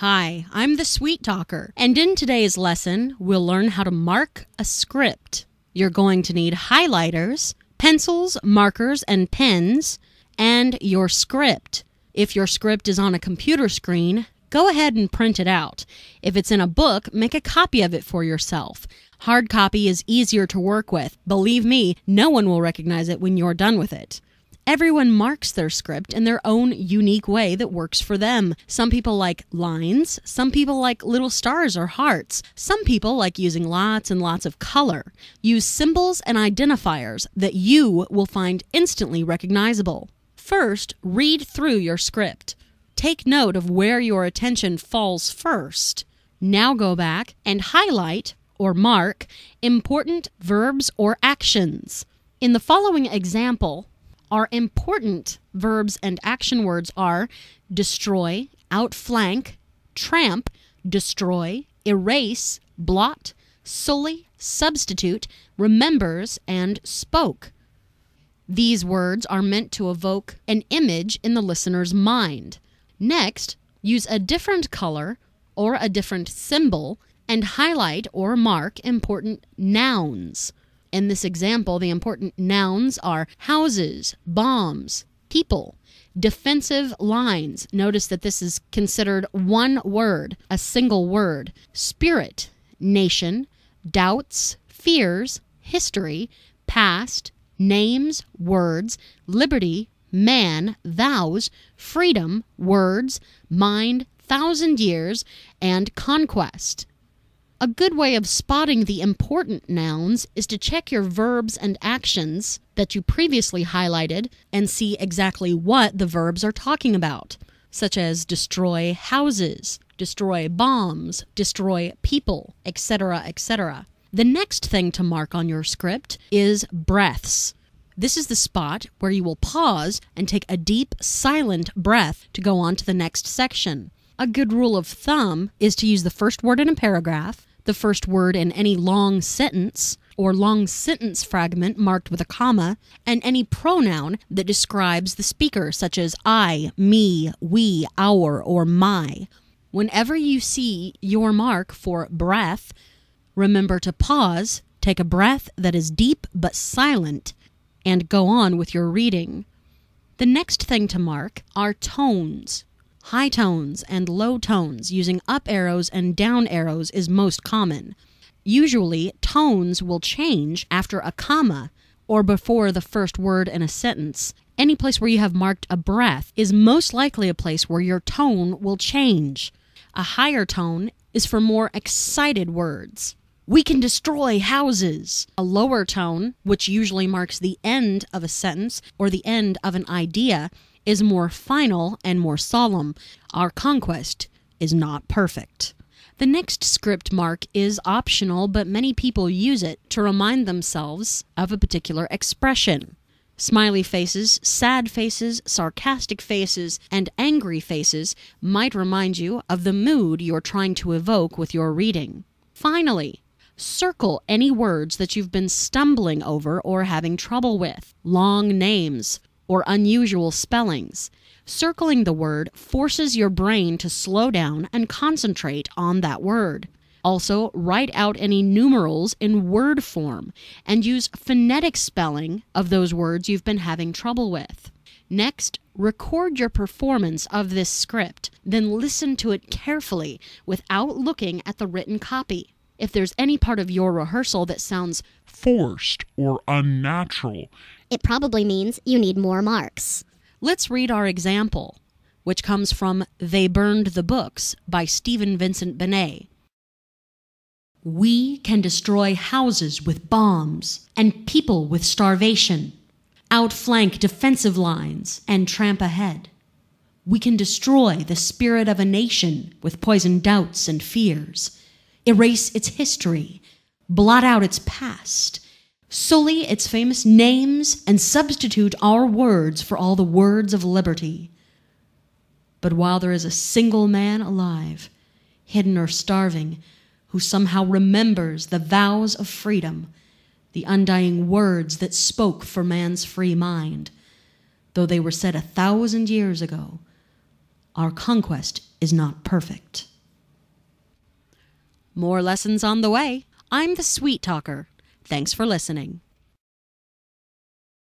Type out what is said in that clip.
Hi, I'm the Sweet Talker, and in today's lesson, we'll learn how to mark a script. You're going to need highlighters, pencils, markers, and pens, and your script. If your script is on a computer screen, go ahead and print it out. If it's in a book, make a copy of it for yourself. Hard copy is easier to work with. Believe me, no one will recognize it when you're done with it. Everyone marks their script in their own unique way that works for them. Some people like lines, some people like little stars or hearts, some people like using lots and lots of color. Use symbols and identifiers that you will find instantly recognizable. First, read through your script. Take note of where your attention falls first. Now go back and highlight or mark important verbs or actions. In the following example, our important verbs and action words are destroy, outflank, tramp, destroy, erase, blot, sully, substitute, remembers, and spoke. These words are meant to evoke an image in the listener's mind. Next, use a different color or a different symbol and highlight or mark important nouns. In this example, the important nouns are houses, bombs, people, defensive lines. Notice that this is considered one word, a single word. Spirit, nation, doubts, fears, history, past, names, words, liberty, man, vows, freedom, words, mind, 1,000 years, and conquest. A good way of spotting the important nouns is to check your verbs and actions that you previously highlighted and see exactly what the verbs are talking about, such as destroy houses, destroy bombs, destroy people, etc., etc. The next thing to mark on your script is breaths. This is the spot where you will pause and take a deep, silent breath to go on to the next section. A good rule of thumb is to use the first word in a paragraph, the first word in any long sentence or long sentence fragment marked with a comma, and any pronoun that describes the speaker, such as I, me, we, our, or my. Whenever you see your mark for breath, remember to pause, take a breath that is deep but silent, and go on with your reading. The next thing to mark are tones. High tones and low tones using up arrows and down arrows is most common. Usually, tones will change after a comma or before the first word in a sentence. Any place where you have marked a breath is most likely a place where your tone will change. A higher tone is for more excited words. We can destroy houses. A lower tone, which usually marks the end of a sentence or the end of an idea, is more final and more solemn. Our conquest is not perfect. The next script mark is optional, but many people use it to remind themselves of a particular expression. Smiley faces, sad faces, sarcastic faces, and angry faces might remind you of the mood you're trying to evoke with your reading. Finally, circle any words that you've been stumbling over or having trouble with. Long names or unusual spellings. Circling the word forces your brain to slow down and concentrate on that word. Also, write out any numerals in word form and use phonetic spelling of those words you've been having trouble with. Next, record your performance of this script, then listen to it carefully without looking at the written copy. If there's any part of your rehearsal that sounds forced or unnatural, it probably means you need more marks. Let's read our example, which comes from They Burned the Books by Stephen Vincent Benet. We can destroy houses with bombs and people with starvation, outflank defensive lines and tramp ahead. We can destroy the spirit of a nation with poisoned doubts and fears, erase its history, blot out its past, sully its famous names, and substitute our words for all the words of liberty. But while there is a single man alive, hidden or starving, who somehow remembers the vows of freedom, the undying words that spoke for man's free mind, though they were said 1,000 years ago, our conquest is not perfect. More lessons on the way. I'm the Sweet Talker. Thanks for listening.